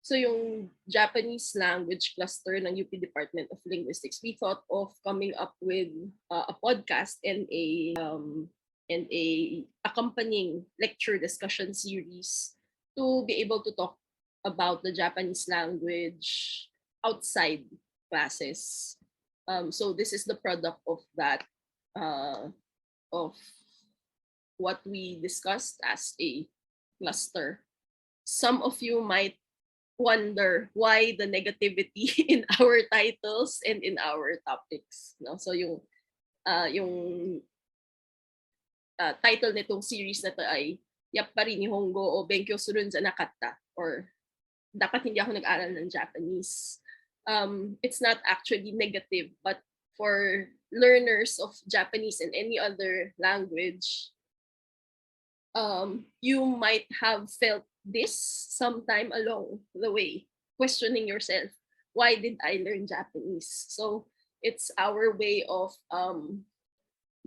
So yung Japanese language cluster ng UP Department of Linguistics, we thought of coming up with a podcast and a accompanying lecture discussion series to be able to talk about the Japanese language outside classes. So this is the product of that, of what we discussed as a cluster. Some of you might wonder why the negativity in our titles and in our topics. No? So yung title nitong series na to ay Yappari Nihongo o Benkyou Suru n ja nakatta, or dapat hindi ako nag-aral ng Japanese. It's not actually negative, but for learners of Japanese and any other language, you might have felt this sometime along the way, questioning yourself, why did I learn Japanese? So it's our way of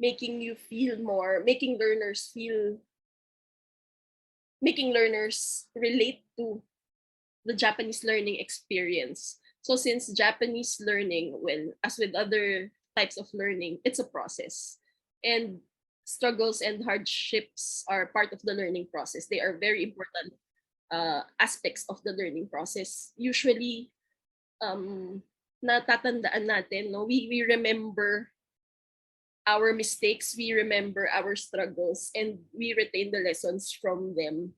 making learners relate to the Japanese learning experience. So since Japanese learning, well, as with other types of learning, it's a process. And struggles and hardships are part of the learning process. They are very important aspects of the learning process. Usually, natatandaan natin, no? We remember our mistakes, we remember our struggles, and we retain the lessons from them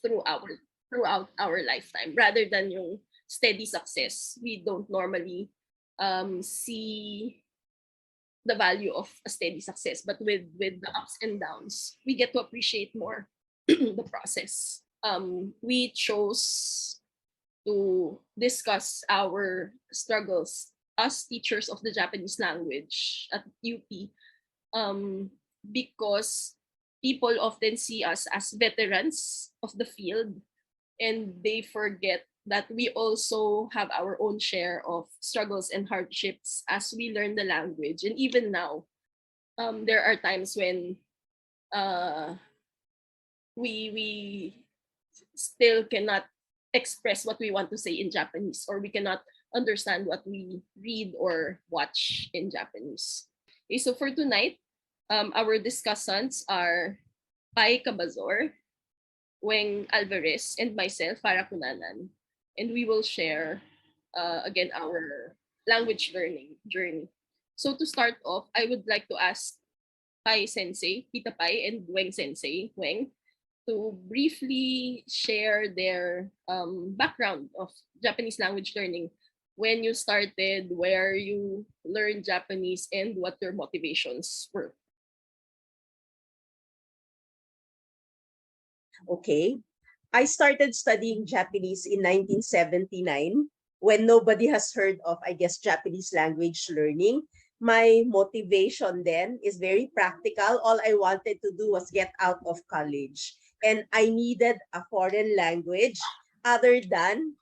throughout our lifetime, rather than yung steady success. We don't normally see the value of a steady success, but with the ups and downs, we get to appreciate more the process. We chose to discuss our struggles as teachers of the Japanese language at UP, because people often see us as veterans of the field, and they forget that we also have our own share of struggles and hardships as we learn the language. And even now, there are times when we still cannot express what we want to say in Japanese, or we cannot understand what we read or watch in Japanese. Okay, so for tonight, our discussants are Pai Cabazor, Weng Alvarez, and myself, Farah Kunanan. And we will share, again, our language learning journey. So to start off, I would like to ask Pai Sensei, Tita Pai, and Weng Sensei, Weng, to briefly share their background of Japanese language learning, when you started, where you learned Japanese, and what your motivations were. Okay. I started studying Japanese in 1979 when nobody has heard of, I guess, Japanese language learning. My motivation then is very practical. All I wanted to do was get out of college. And I needed a foreign language other than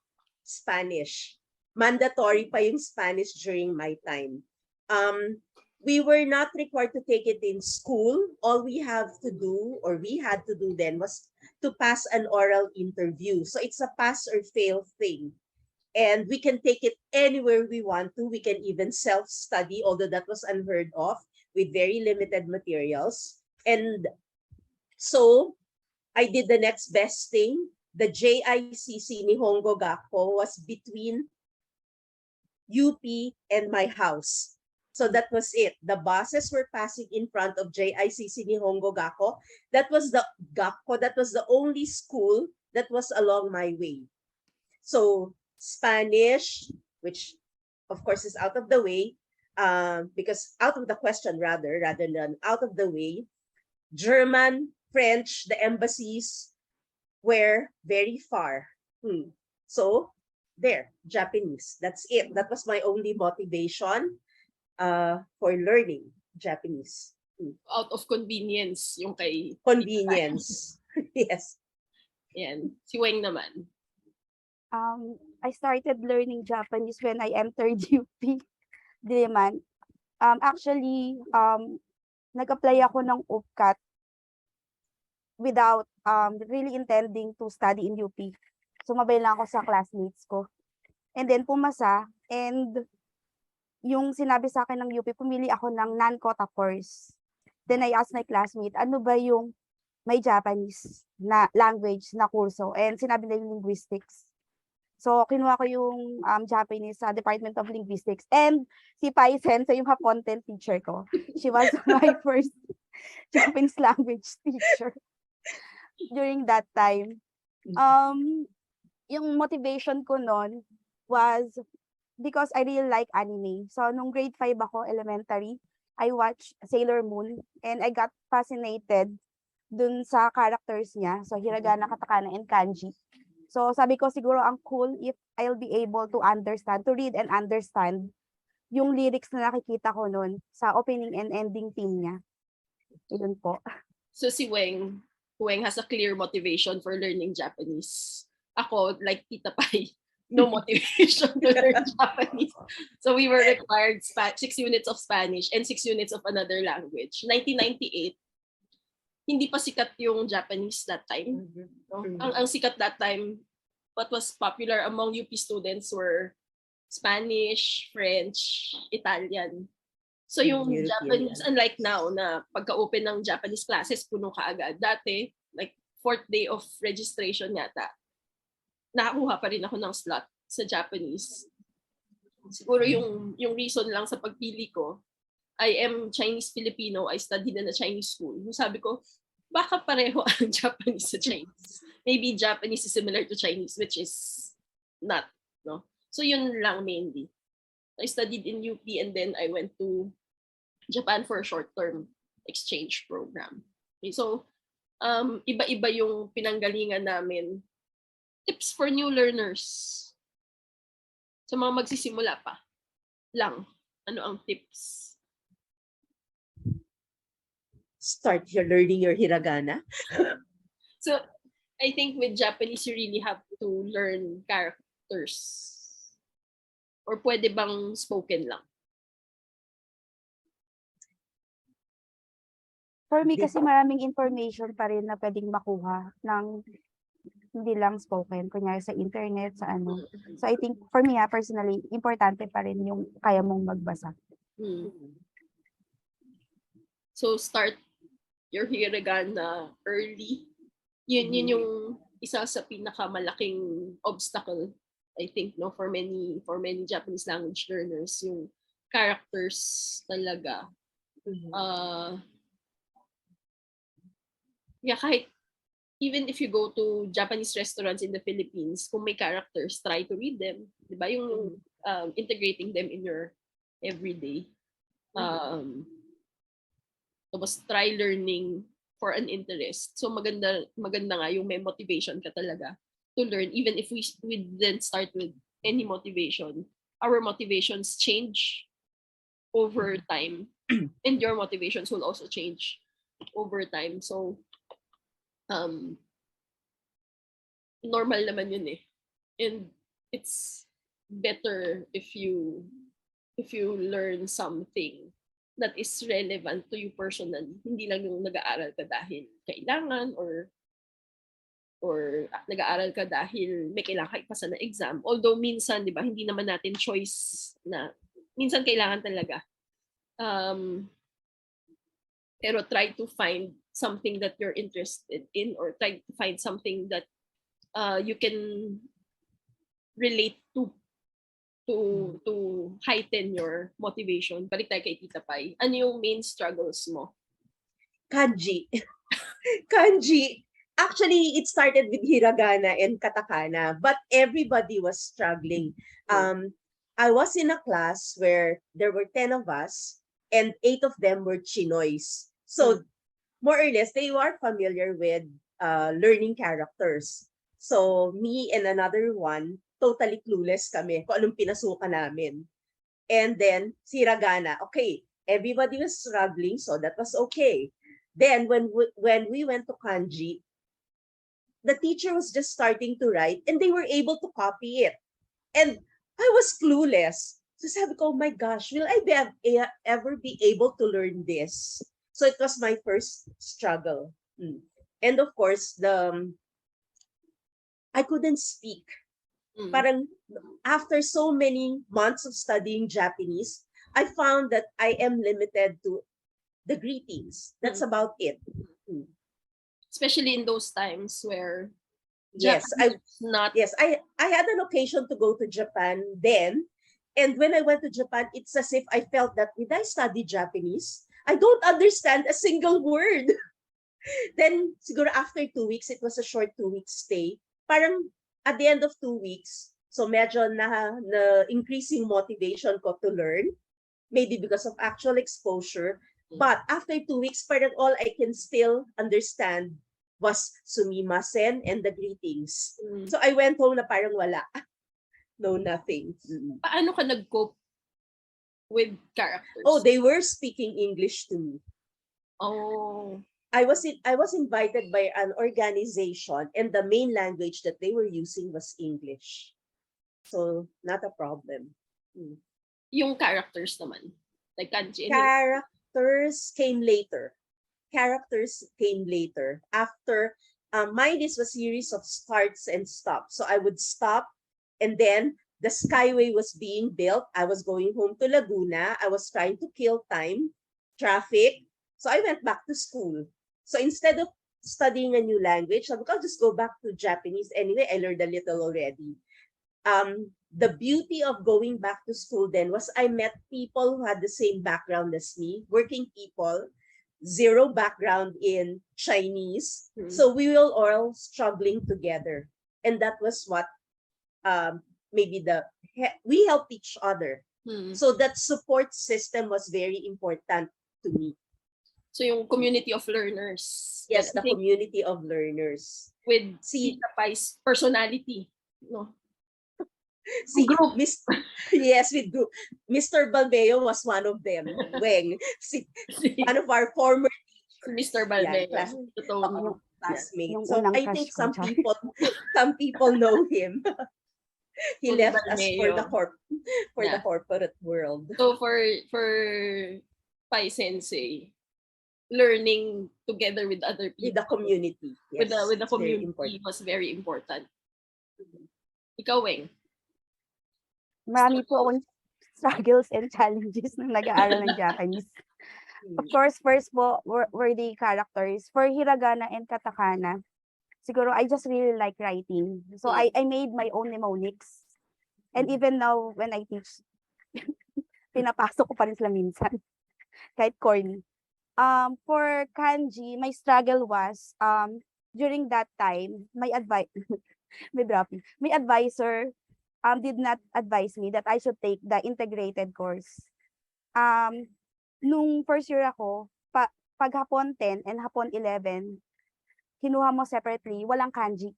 Spanish. Mandatory pa yung Spanish during my time. We were not required to take it in school. All we have to do, or we had to do then, was to pass an oral interview. So it's a pass or fail thing. And we can take it anywhere we want to. We can even self-study, although that was unheard of, with very limited materials. And so I did the next best thing. The JICC Nihongo Gakko was between UP and my house. So that was it. The buses were passing in front of JICC Nihongo Gakko. That was the Gakko. That was the only school that was along my way. So Spanish, which of course is out of the way, because out of the question rather than out of the way. German, French, the embassies were very far. So there, Japanese. That's it. That was my only motivation for learning Japanese. Out of convenience, yung kay Convenience. Yes. Yan. Si Weng naman. I started learning Japanese when I entered UP Diliman. Actually, nag-apply ako ng UPCAT without really intending to study in UP. sumabay lang ako sa classmates ko. And then pumasa, and yung sinabi sa akin ng UP, pumili ako ng non-quota course. Then I asked my classmate, ano ba yung may Japanese na language na kurso? And sinabi nila yung linguistics. So, kinuha ko yung Japanese sa Department of Linguistics. And si Pai Sensei, yung content teacher ko, she was my first Japanese language teacher during that time. Yung motivation ko noon was because I really like anime. So, nung grade 5 ako, elementary, I watched Sailor Moon and I got fascinated dun sa characters niya. So, hiragana, katakana, and kanji. So, sabi ko siguro ang cool if I'll be able to read and understand yung lyrics na nakikita ko noon sa opening and ending theme niya. Yun po. So si Weng has a clear motivation for learning Japanese. Ako, like Tita Pai, no motivation to learn Japanese. So we were required 6 units of Spanish and 6 units of another language. 1998, hindi pa sikat yung Japanese that time. No? Ang sikat that time, what was popular among UP students were Spanish, French, Italian. So yung Japanese, unlike now na pagka-open ng Japanese classes, puno ka agad. Dati, like 4th day of registration yata, nakakuha pa rin ako ng slot sa Japanese. Siguro yung reason lang sa pagpili ko, I am Chinese-Filipino, I studied in a Chinese school. Sabi ko, baka pareho ang Japanese sa Chinese. Maybe Japanese is similar to Chinese, which is not. No? So yun lang mainly. I studied in UP and then I went to Japan for a short-term exchange program. Okay, so, iba-iba yung pinanggalingan namin. Tips for new learners. Sa mga magsisimula pa lang, ano ang tips? Start your learning your hiragana. So, I think with Japanese, you really have to learn characters. Or pwede bang spoken lang? For me kasi maraming information pa rin na pwedeng makuha ng hindi lang spoken, kunyari sa internet, sa ano. So I think for me personally, importante pa rin yung kaya mong magbasa. So start your hiragana early. Yun yung isa sa pinakamalaking obstacle, I think, no, for many Japanese language learners, yung characters talaga. Yeah, kahit even if you go to Japanese restaurants in the Philippines, kung may characters, try to read them. Diba? Yung integrating them in your everyday. Tapos try learning for an interest. So maganda nga yung may motivation ka talaga to learn. Even if we didn't start with any motivation, our motivations change over time. And your motivations will also change over time. So, normal naman yun eh. And it's better if you learn something that is relevant to you personally. Hindi lang yung nag-aaral ka dahil kailangan or nag-aaral ka dahil may kailangan ka ipasa na exam. Although minsan, di ba, hindi naman natin choice na minsan kailangan talaga. Pero try to find something that you're interested in or try to find something that you can relate to heighten your motivation. Balik tayo kay Tita Pai. Ano yung main struggles mo? Kanji. Kanji. Actually, it started with hiragana and katakana, but everybody was struggling. I was in a class where there were 10 of us and 8 of them were Chinoys. So, more or less, they were familiar with learning characters. So, me and another one, totally clueless kami kung anong pinasukan namin. And then, si hiragana. Okay, everybody was struggling, so that was okay. Then, when we went to kanji, the teacher was just starting to write and they were able to copy it. And I was clueless. So sabi ko, oh my gosh, will I ever be able to learn this? So it was my first struggle. And of course, I couldn't speak. Parang after so many months of studying Japanese, I found that I am limited to the greetings. That's about it. Especially in those times where Yes, I had an occasion to go to Japan then. And when I went to Japan, it's as if I felt that, did I study Japanese? I don't understand a single word. Then, siguro after 2 weeks, it was a short 2 week stay. Parang at the end of 2 weeks, so medyo na increasing motivation ko to learn, maybe because of actual exposure. But after 2 weeks, parang all I can still understand was sumimasen and the greetings. So I went home na parang wala. No, nothing. Paano ka nag-cope with characters? Oh, they were speaking English to me. Oh. I was invited by an organization, and the main language that they were using was English. So, not a problem. Yung characters naman, like kanji. Characters came later. After mine is a series of starts and stops. So I would stop, and then the skyway was being built. I was going home to Laguna. I was trying to kill time, traffic. So I went back to school. So instead of studying a new language, I'll just go back to Japanese. Anyway, I learned a little already. The beauty of going back to school then was I met people who had the same background as me, working people, zero background in Chinese. So we were all struggling together. And that was what we helped each other. So that support system was very important to me. So yung community of learners. Yes, the community of learners. With Tita Pai's personality. No? Group. Yes, with group. Mr. Balmeo was one of them. Weng, one of our former Mr. Balmeo. Classmate. So I think some people know him. He left us for the corporate world. So for Pai Sensei, learning together with other people, with the community, yes, with the community was very important. Ikaw, Weng? Marami po akong struggles and challenges nung nag-aaral ng Japanese. Of course, first po were the characters. For hiragana and katakana, siguro I just really like writing. So I made my own mnemonics. And even now, when I teach, pinapasok ko pa rin sila minsan. Kahit corny. For kanji, my struggle was, during that time, my advisor did not advise me that I should take the integrated course. Nung first year ako, pag hapon 10 and hapon 11, kinuha mo separately, walang kanji.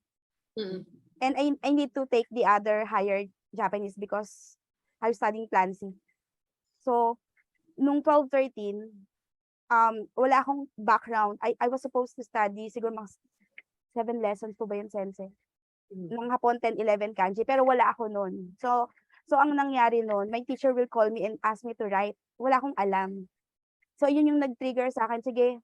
And I need to take the other higher Japanese because I was studying Plan C. So, nung 12-13, wala akong background. I was supposed to study siguro mga 7 lessons po ba yun, Sensei? Nung hapon 10-11 kanji, pero wala ako noon. So ang nangyari noon, my teacher will call me and ask me to write. Wala akong alam. So yun yung nag-trigger sa akin, sige,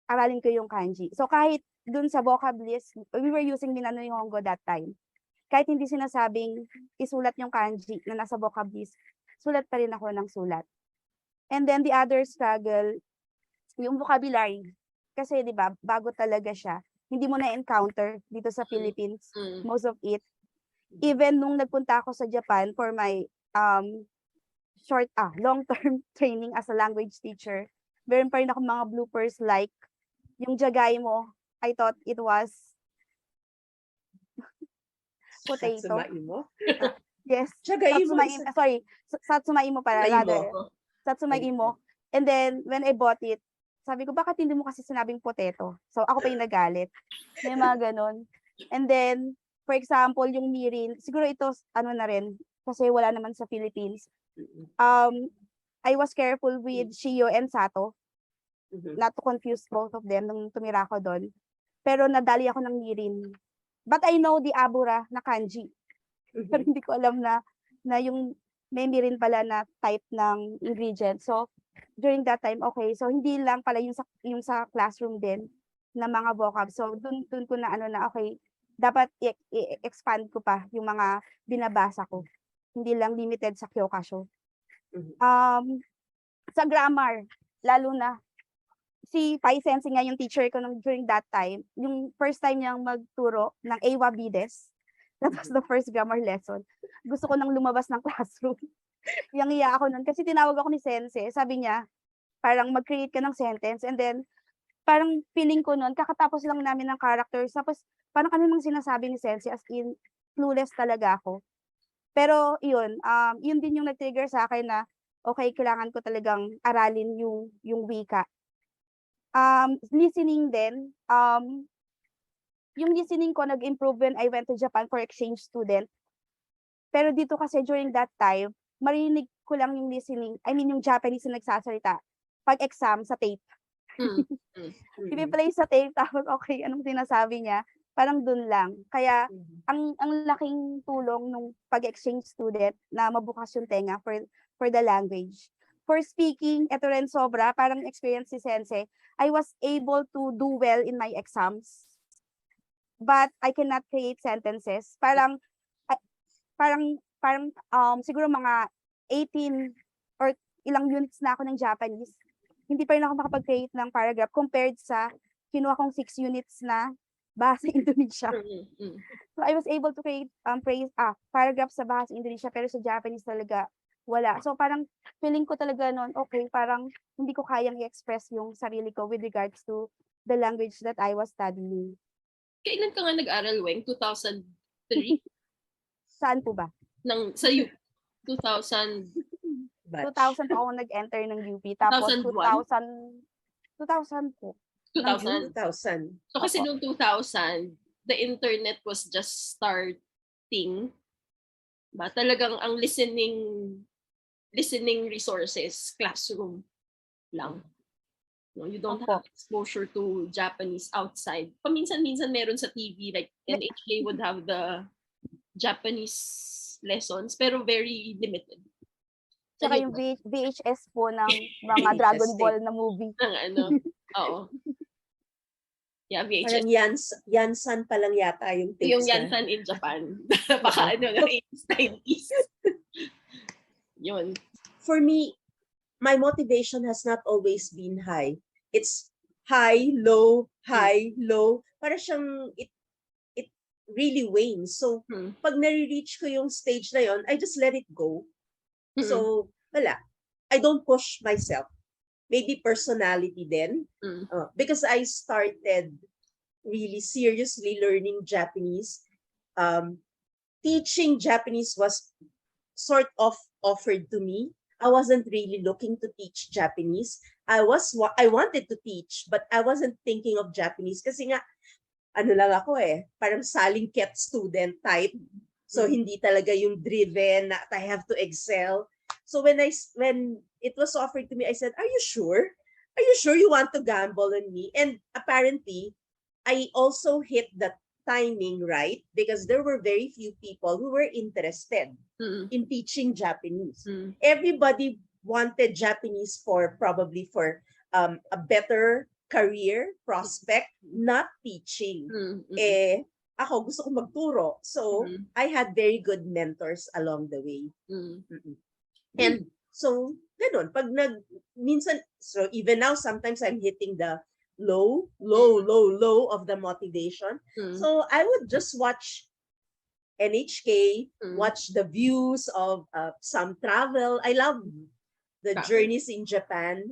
aralin ko yung kanji. So kahit dun sa vocab list, we were using Minano Nihongo that time. Kahit hindi sinasabing isulat yung kanji na nasa vocab list, sulat pa rin ako ng sulat. And then the other struggle, yung vocabulary. Kasi 'di ba, bago talaga siya. Hindi mo na-encounter dito sa Philippines, most of it. Even nung nagpunta ako sa Japan for my long-term training as a language teacher, meron pa rin ako mga bloopers like yung jagay mo, I thought it was potato. Satsumaimo? Yes. Jagaimo. Satsumaimo para rather. Satsumaimo. And then when I bought it, sabi ko, bakit hindi mo kasi sinabing potato? So, ako pa yung nagalit. May mga ganun. And then, for example, yung mirin, siguro ito, na rin, kasi wala naman sa Philippines. I was careful with Shio and Sato, not to confuse both of them nung tumira ko doon. Pero nadali ako ng mirin. But I know the abura na kanji. Pero hindi ko alam na yung may mirin pala na type ng ingredient. So, during that time, okay. So, hindi lang pala yung sa classroom din na mga vocab. So, dun ko na okay, dapat i-expand ko pa yung mga binabasa ko. Hindi lang limited sa Kyokasho. Sa grammar, lalo na, si Pai Sensei nga yung teacher ko during that time, yung first time niyang magturo ng Ewa Bides, that was the first grammar lesson. Gusto ko nang lumabas ng classroom. Yang-iya ako nun. Kasi tinawag ako ni Sensei, sabi niya, parang mag-create ka ng sentence, and then, parang feeling ko nun, kakatapos lang namin ng characters, tapos parang ano nang sinasabi ni Sensei, as in, clueless talaga ako. Pero yun, yun din yung nag-trigger sa akin na, okay, kailangan ko talagang aralin yung wika. Listening din, yung listening ko nag-improve when I went to Japan for exchange student. Pero dito kasi during that time, marinig ko lang yung listening, I mean yung Japanese na nagsasalita, pag exam sa tape. Ipi-play sa tape, tapos okay, anong sinasabi niya, parang dun lang. Kaya, ang laking tulong nung pag-exchange student na mabukas yung tenga for the language. For speaking, eto rin sobra, parang experience si Sensei, I was able to do well in my exams, but I cannot create sentences. Parang siguro mga 18 or ilang units na ako ng Japanese, hindi pa rin ako makapag-create ng paragraph compared sa kinuha kong 6 units na bahasa Indonesia. So I was able to create paragraphs sa bahasa Indonesia, pero sa Japanese talaga wala. So parang feeling ko talaga noon, okay, parang hindi ko kayang i-express yung sarili ko with regards to the language that I was studying. Kailan ka nga nag-aral, Weng? 2003? Saan po ba? Sa UP. 2000 pa ako nag-enter ng UP. Tapos 2001? 2000 po. 2000. 2000. So kasi noong 2000, the internet was just starting. Ba? Talagang ang listening resources, classroom lang. No, you don't have exposure to Japanese outside. Paminsan-minsan meron sa TV, like NHK would have the Japanese lessons, pero very limited. Tsaka yung VHS po ng mga Dragon Ball na movie. Oo. Yeah, VHS. Parang Yansan pa lang yata yung tapes. Yung Yansan in Japan. Baka 90s. Yun. For me, my motivation has not always been high. It's high, low, high, low. Para siyang it really wanes. So, pag nare-reach ko yung stage na yon, I just let it go. So, wala. I don't push myself. Maybe personality then. Because I started really seriously learning Japanese. Teaching Japanese was sort of offered to me. I wasn't really looking to teach Japanese. I wanted to teach, but I wasn't thinking of Japanese kasi nga, ano lang ako parang salingket student type. So, hindi talaga yung driven na I have to excel. So, when it was offered to me, I said, are you sure? Are you sure you want to gamble on me? And apparently, I also hit the timing right because there were very few people who were interested in teaching Japanese. Everybody wanted Japanese probably for a better career prospect, not teaching. Ako gusto ko magturo. So, I had very good mentors along the way. And so, ganun. So even now, sometimes I'm hitting the low of the motivation. So I would just watch NHK, watch the views of some travel. I love the journeys in Japan.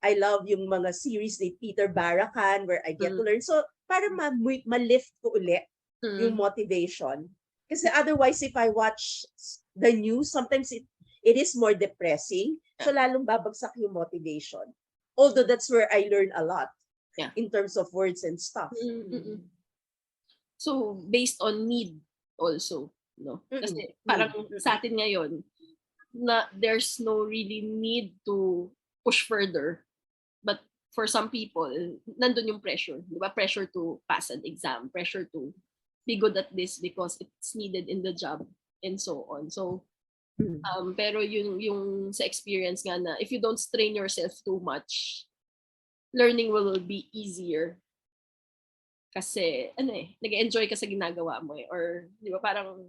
I love yung mga series ni Peter Barakan where I get to learn. So para ma-lift ko ulit yung motivation. Kasi otherwise, if I watch the news, sometimes it is more depressing. So lalong babagsak yung motivation. Although that's where I learn a lot in terms of words and stuff. So based on need also, no? Kasi parang sa atin ngayon, na there's no really need to push further. But for some people, nandun yung pressure. Di ba? Pressure to pass an exam, pressure to be good at this because it's needed in the job and so on. So, pero yung sa experience nga na if you don't strain yourself too much, learning will be easier. Kasi, nag-enjoy ka sa ginagawa mo or, di ba, parang,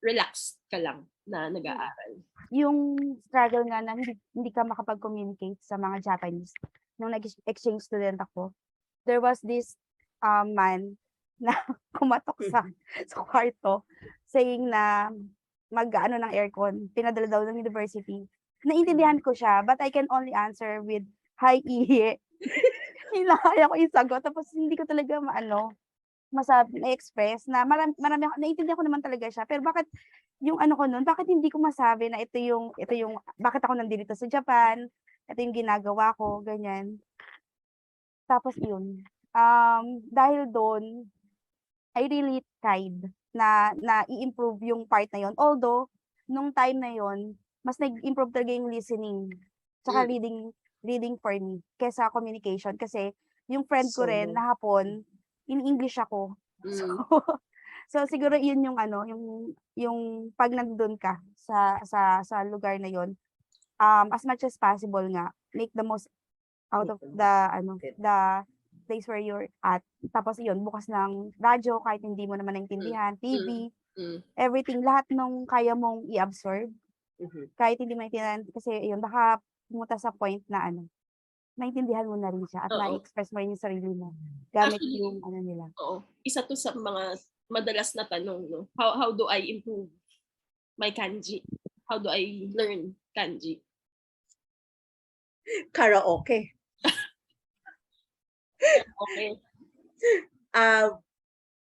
relaxed ka lang na nag-aaral. Yung struggle nga na hindi ka makapag-communicate sa mga Japanese. Nung nag-exchange student ako, there was this man na kumatok sa kwarto saying na mag-ano ng aircon, pinadala daw ng university. Naintindihan ko siya, but I can only answer with, hi, ihi. Hinahaya ko yung sagot, tapos hindi ko talaga na-express na marami naiintindihan ko naman talaga siya, pero bakit yung ko nun, bakit hindi ko masabi na ito yung bakit ako nandito sa Japan, ito yung ginagawa ko, ganyan. Tapos yun, dahil doon, I really tried na i-improve yung part na yun. Although, nung time na yun, mas nag-improve talaga yung listening, tsaka reading for me, kesa communication. Kasi, yung friend ko rin na Hapon, in English ako. So siguro yun yung yung pag nandun ka sa lugar na yun, as much as possible nga, make the most out of the place where you're at. Tapos yun, bukas ng radyo kahit hindi mo naman naintindihan, TV, everything, lahat nung kaya mong i-absorb, kahit hindi mo naintindihan, kasi yun, baka pumunta sa point na naintindihan mo na rin siya at na-express mo rin yung sarili mo gamit Actually, yung nila. Oo. Isa to sa mga madalas na tanong, no? How do I improve my kanji? How do I learn kanji? Karaoke. Okay.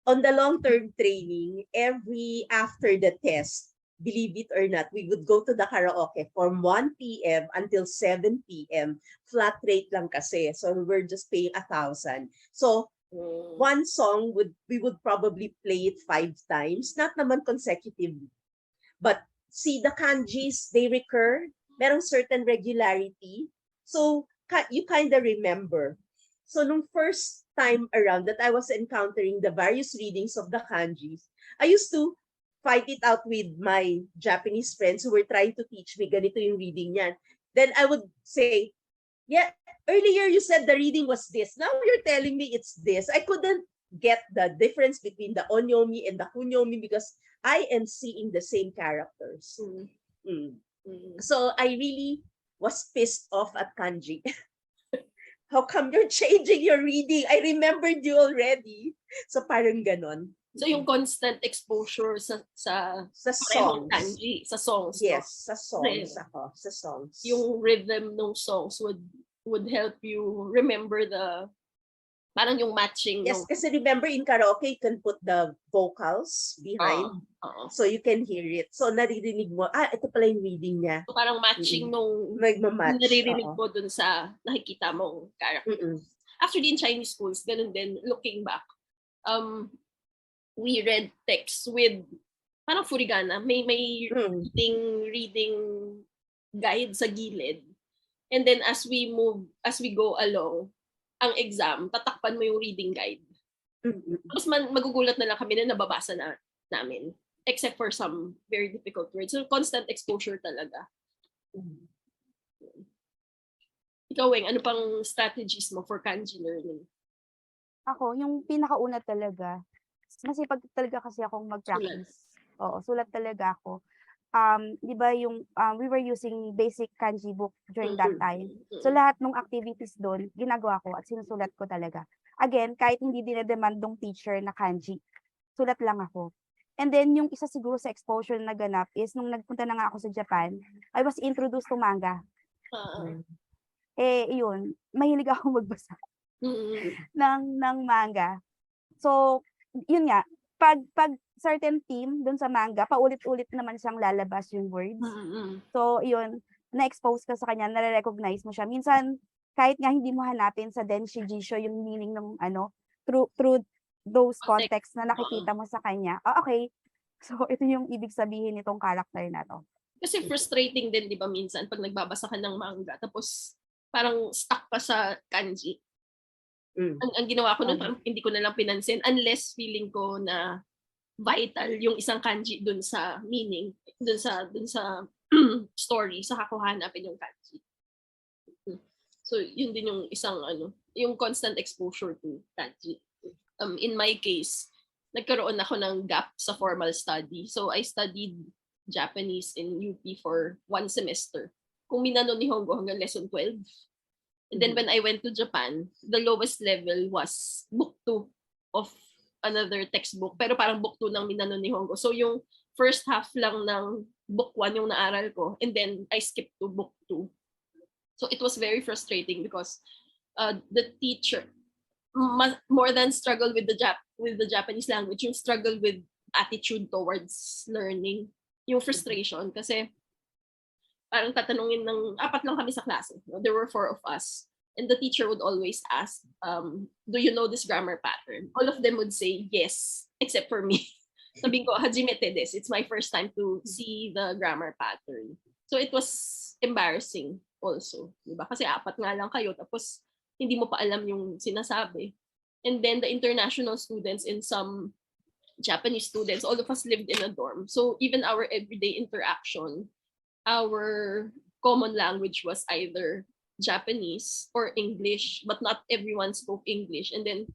On the long-term training, after the test, believe it or not, we would go to the karaoke from 1 p.m. until 7 p.m. Flat rate lang kasi. So we're just paying 1,000. So one song we would probably play it 5 times, not naman consecutively. But see, the kanjis, they recur, merong certain regularity. So you kind of remember. So nung first time around that I was encountering the various readings of the kanjis, I used to fight it out with my Japanese friends who were trying to teach me ganito yung reading niyan. Then I would say, yeah, earlier you said the reading was this. Now you're telling me it's this. I couldn't get the difference between the onyomi and the kunyomi because I am seeing the same characters. So I really was pissed off at kanji. How come you're changing your reading? I remembered you already. So parang ganon. So yung constant exposure sa songs. Kanji, sa songs. Yes, no? Sa songs. Yung rhythm ng songs would help you remember parang yung matching. Yes, kasi remember in karaoke, you can put the vocals behind. So you can hear it. So naririnig mo, ito pala yung reading niya. So parang matching nung naririnig mo dun sa nakikita mong character. Actually, in Chinese schools, ganun din, looking back, we read text with parang furigana. May reading guide sa gilid. And then as we go along, ang exam, tatakpan mo yung reading guide. Tapos magugulat na lang kami na nababasa namin. Except for some very difficult words. So, constant exposure talaga. Ikaw, Weng, ano pang strategies mo for kanji learning? Ako, yung pinakauna talaga, masipag talaga kasi akong mag-practice. Oo, sulat talaga ako. Di ba yung we were using basic kanji book during that time. So lahat ng activities doon, ginagawa ko at sinusulat ko talaga. Again, kahit hindi dinedemand ng teacher na kanji, sulat lang ako. And then yung isa siguro sa exposure na naganap is nung nagpunta na nga ako sa Japan, I was introduced to manga. Yun, mahilig ako magbasa ng manga. So, yun nga, pag certain theme dun sa manga, paulit-ulit naman siyang lalabas yung words. So, yun, na-expose ka sa kanya, nare-recognize mo siya. Minsan, kahit nga hindi mo hanapin sa Denshi Jisho yung meaning ng through those contexts na nakikita mo sa kanya. Okay. So, ito yung ibig sabihin nitong character na to. Kasi frustrating din, di ba, minsan, pag nagbabasa ka ng manga, tapos parang stuck ka sa kanji. Ang ginawa ko nun, parang hindi ko na lang pinansin unless feeling ko na vital yung isang kanji dun sa meaning, dun sa story, saka ko hanapin yung kanji. So, yun din yung isang yung constant exposure to kanji. In my case, nagkaroon ako ng gap sa formal study. So I studied Japanese in UP for 1 semester. Kung minano Nihongo hanggang lesson 12. And then when I went to Japan, the lowest level was book 2 of another textbook. Pero parang book 2 ng Minano Nihongo. So yung first half lang ng book 1 yung naaral ko. And then I skipped to book 2. So it was very frustrating because the teacher, more than struggle with the Japanese language, yung struggle with attitude towards learning, yung frustration. Kasi parang tatanungin ng 4 lang kami sa klase. There were 4 of us. And the teacher would always ask, do you know this grammar pattern? All of them would say yes, except for me. Sabi ko, hajimete desu. It's my first time to see the grammar pattern. So it was embarrassing also. Diba? Kasi 4 nga lang kayo, tapos hindi mo pa alam yung sinasabi. And then the international students and some Japanese students, all of us lived in a dorm. So even our everyday interaction, our common language was either Japanese or English, but not everyone spoke English. And then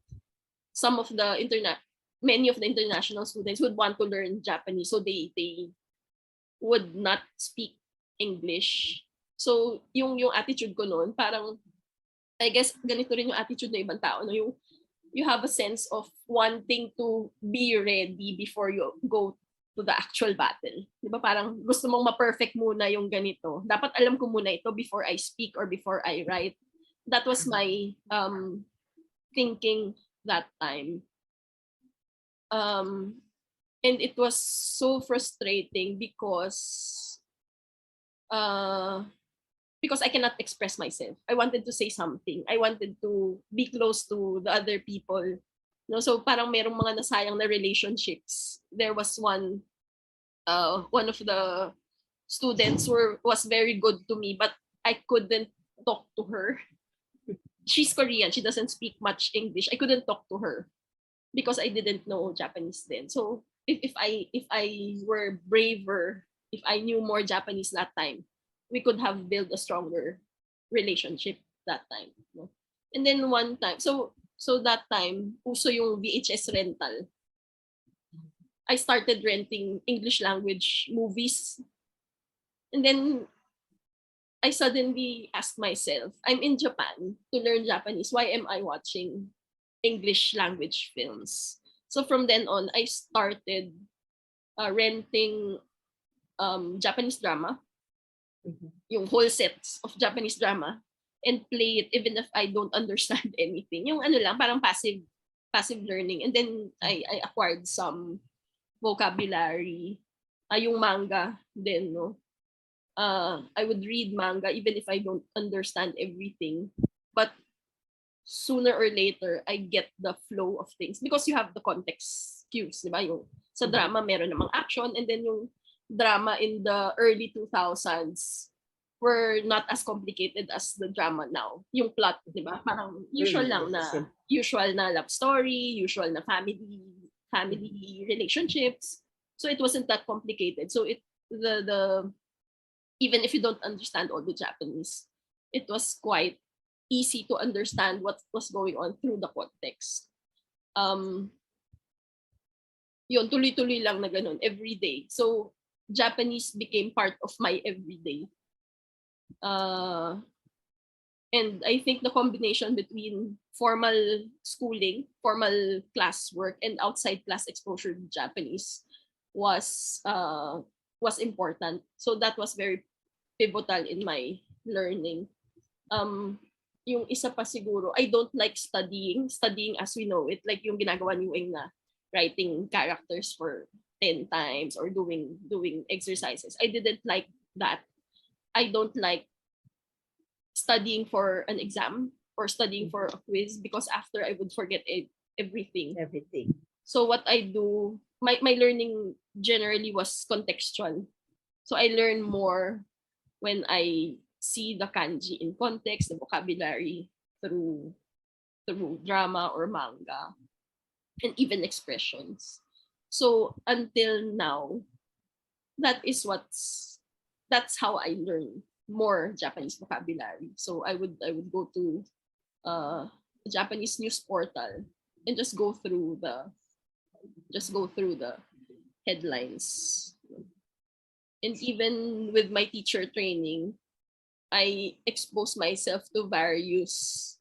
many of the international students would want to learn Japanese, so they would not speak English. So yung attitude ko noon, parang I guess ganito rin yung attitude ng ibang tao, no? Yung you have a sense of wanting to be ready before you go to the actual battle. Di ba parang gusto mong ma-perfect muna yung ganito. Dapat alam ko muna ito before I speak or before I write. That was my thinking that time. And it was so frustrating because I cannot express myself. I wanted to say something. I wanted to be close to the other people. No, so parang merong mga nasayang na relationships. There was one of the students was very good to me, but I couldn't talk to her. She's Korean. She doesn't speak much English. I couldn't talk to her because I didn't know Japanese then. So if I were braver, if I knew more Japanese that time, we could have built a stronger relationship that time. No? And then one time, so that time, uso yung VHS rental. I started renting English language movies. And then I suddenly asked myself, I'm in Japan to learn Japanese. Why am I watching English language films? So from then on, I started renting Japanese drama, yung whole sets of Japanese drama, and play it even if I don't understand anything. Yung ano lang, parang passive learning. And then I acquired some vocabulary. Yung manga din, no? I would read manga even if I don't understand everything. But sooner or later, I get the flow of things because you have the context cues, di ba? Yung sa drama, meron namang action, and then yung drama in the early 2000s were not as complicated as the drama now. Yung plot, di ba? Parang usual na love story, usual na family relationships. So it wasn't that complicated. So the even if you don't understand all the Japanese, it was quite easy to understand what was going on through the context. Yun, tuloy-tuloy lang na ganun every day. So Japanese became part of my everyday. And I think the combination between formal schooling, formal classwork, and outside class exposure to Japanese was important. So that was very pivotal in my learning. Yung isa pa siguro, I don't like studying as we know it, like yung ginagawa ni Wing na writing characters for 10 times or doing exercises. I didn't like that. I don't like studying for an exam or studying for a quiz because after I would forget everything. So what I do, my learning generally was contextual. So I learn more when I see the kanji in context, the vocabulary through drama or manga, and even expressions. So until now, that's how I learn more Japanese vocabulary. So I would go to a Japanese news portal and just go through the headlines. And even with my teacher training, I exposed myself to various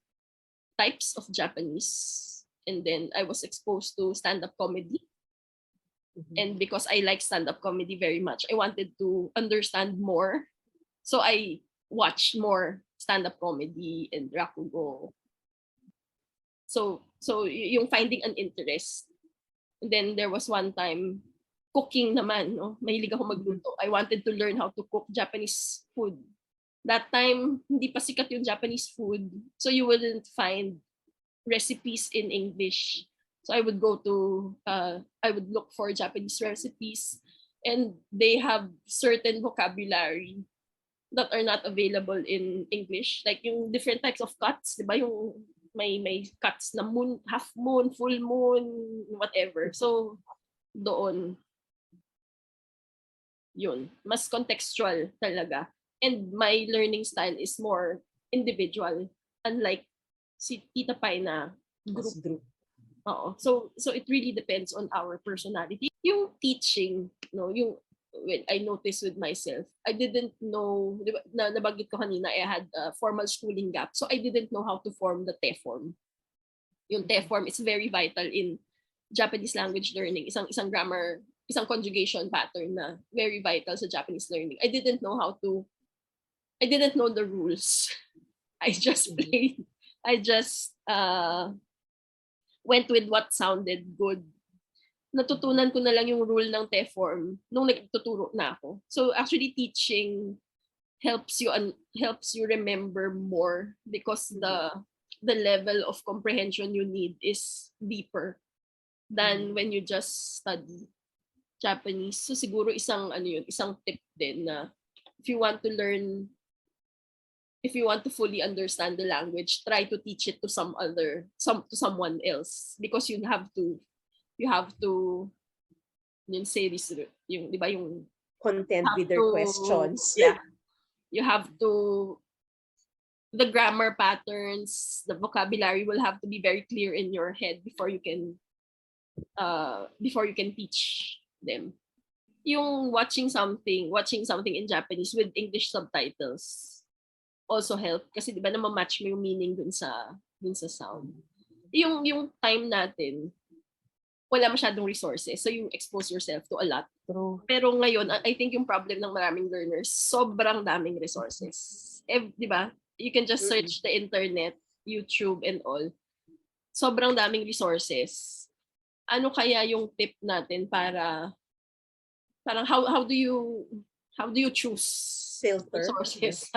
types of Japanese. And then I was exposed to stand-up comedy. And because I like stand-up comedy very much, I wanted to understand more. So I watched more stand-up comedy and rakugo. So yung finding an interest. And then there was one time, cooking naman, no? Mahilig ako magluto. I wanted to learn how to cook Japanese food. That time, hindi pa sikat yung Japanese food. So you wouldn't find recipes in English. So I would I would look for Japanese recipes, and they have certain vocabulary that are not available in English. Like yung different types of cuts, di ba? Yung may cuts na moon, half moon, full moon, whatever. So doon, yun, mas contextual talaga. And my learning style is more individual, unlike si Tita Pai na group. Oo. So it really depends on our personality. Yung teaching, no, yung when I noticed with myself, I didn't know, nabanggit ko kanina, I had a formal schooling gap. So I didn't know how to form the te form. Yung te form is very vital in Japanese language learning. Isang grammar, isang conjugation pattern na very vital sa Japanese learning. I didn't know the rules. I just played. I just went with what sounded good. Natutunan ko na lang yung rule ng te form nung nagtuturo na ako. So actually teaching helps you remember more because the level of comprehension you need is deeper than when you just study Japanese. So siguro isang tip din na if you want to fully understand the language, try to teach it to someone else, because you have to yung series, yung di ba yung content with their questions. Yeah. You have to, the grammar patterns, the vocabulary will have to be very clear in your head before you can teach them. Yung watching something in Japanese with English subtitles also help, kasi di ba na-match mo yung meaning dun sa sound. Yung time natin, wala masyadong resources, so you expose yourself to a lot. True. Pero ngayon, I think yung problem ng maraming learners, sobrang daming resources. Di ba? You can just search the internet, YouTube and all. Sobrang daming resources. Ano kaya yung tip natin para parang how do you choose resources?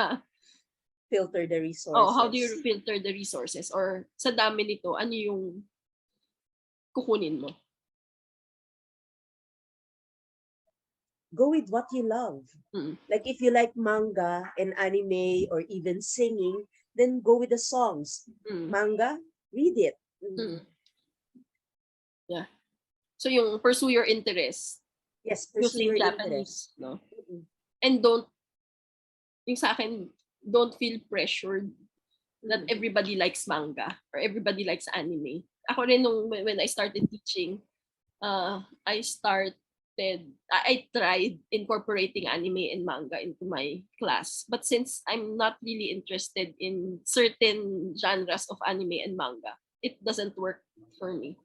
Filter the resources. Oh, how do you filter the resources? Or sa dami nito, ano yung kukunin mo? Go with what you love. Like if you like manga and anime or even singing, then go with the songs. Manga, read it. Yeah. So yung pursue your interest. Yes, pursue your Japanese, interest. no? And yung sa akin, don't feel pressured that everybody likes manga or everybody likes anime. Ako rin when I started teaching, I tried incorporating anime and manga into my class. But since I'm not really interested in certain genres of anime and manga, it doesn't work for me.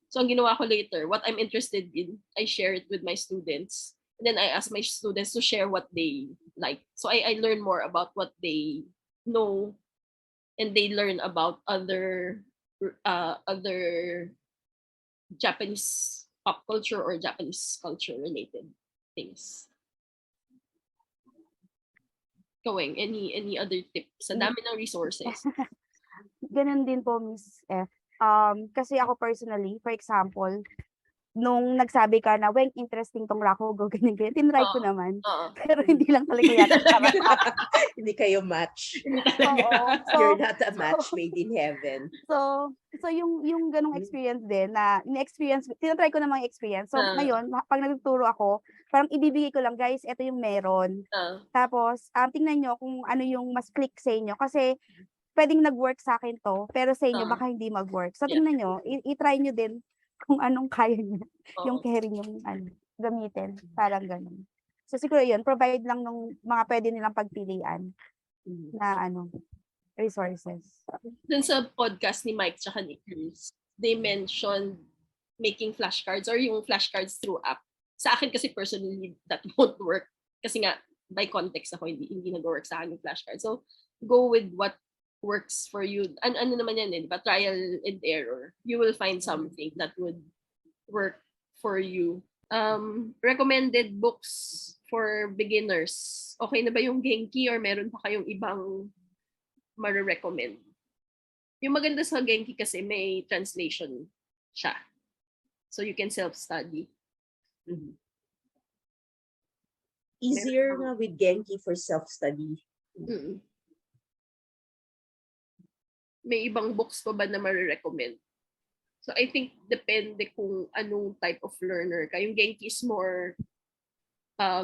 So ang ginawa ko later, what I'm interested in, I share it with my students. And then I ask my students to share what they like. So I learn more about what they know, and they learn about other Japanese pop culture or Japanese culture related things. Going, any other tips? Sa dami ng resources. Ganun din po, Miss F. Kasi ako personally, for example, nung nagsabi ka na, "Weng, interesting tong rakugo," ganyan, tinry ko naman. Pero hindi lang talaga yata tama. Hindi kayo match. Oo. So, You're not a match made in heaven. So yung ganung experience din na tinatry ko namang experience. So ngayon, pag nagtuturo ako, parang ibibigay ko lang, "Guys, ito yung meron." Tapos tingnan nyo kung ano yung mas click sa inyo, kasi pwedeng nag-work sa akin 'to, pero sa inyo Ah. baka hindi mag-work. So Yeah. tingnan niyo, i-try niyo din kung anong kaya niyo, yung Oo. carry niyong gamitin, parang gano'n. So siguro 'yun, provide lang nung mga puwede nilang pagpilian na resources. Dun sa podcast ni Mike tsaka ni Chris, they mentioned making flashcards or yung flashcards through app. Sa akin kasi personally, that won't work. Kasi nga, by context ako, hindi nag-work sa akin yung flashcard. So, go with what works for you. Ano naman yan, di ba? Trial and error. You will find something that would work for you. Recommended books for beginners. Okay na ba yung Genki or meron pa kayong ibang ma-recommend? Yung maganda sa Genki kasi may translation siya. So you can self-study. Easier nga with Genki for self-study. May ibang books pa ba na ma-recommend? So I think depende kung anong type of learner ka. Yung Genki is more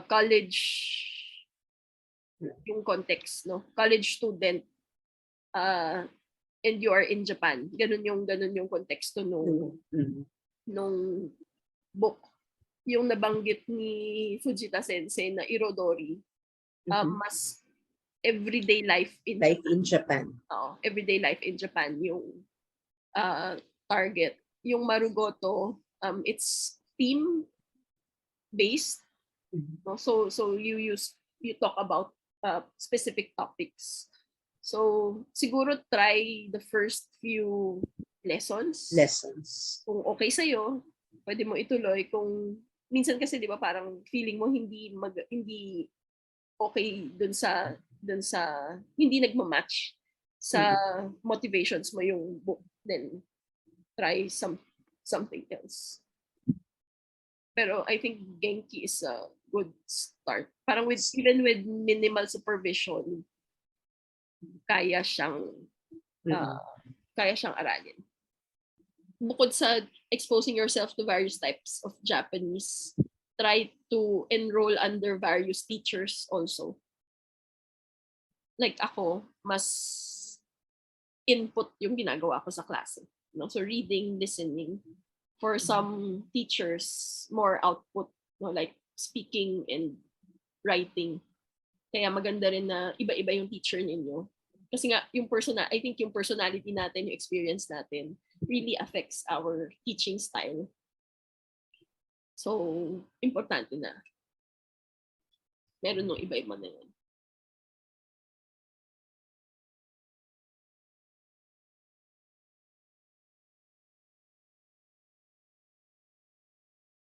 college yung context, no? College student and you are in Japan. Ganun yung konteksto nung book. Yung nabanggit ni Fujita Sensei na Irodori, mas everyday life in Japan. Everyday life in Japan yung target. Yung Marugoto, it's theme based. No? So you talk about specific topics. So siguro try the first few lessons. Kung okay sa'yo, pwede mo ituloy. Kung minsan kasi 'di ba parang feeling mo hindi okay dun sa hindi nagma-match sa motivations mo yung book, then try something else. Pero I think Genki is a good start. Parang even with minimal supervision, kaya siyang aralin. Bukod sa exposing yourself to various types of Japanese, try to enroll under various teachers also. Like ako, mas input yung ginagawa ko sa klase. No? So reading, listening. For some teachers, more output, no? Like speaking and writing. Kaya maganda rin na iba-iba yung teacher ninyo. Kasi nga, I think yung personality natin, yung experience natin, really affects our teaching style. So, importante na meron nung iba-iba na yun.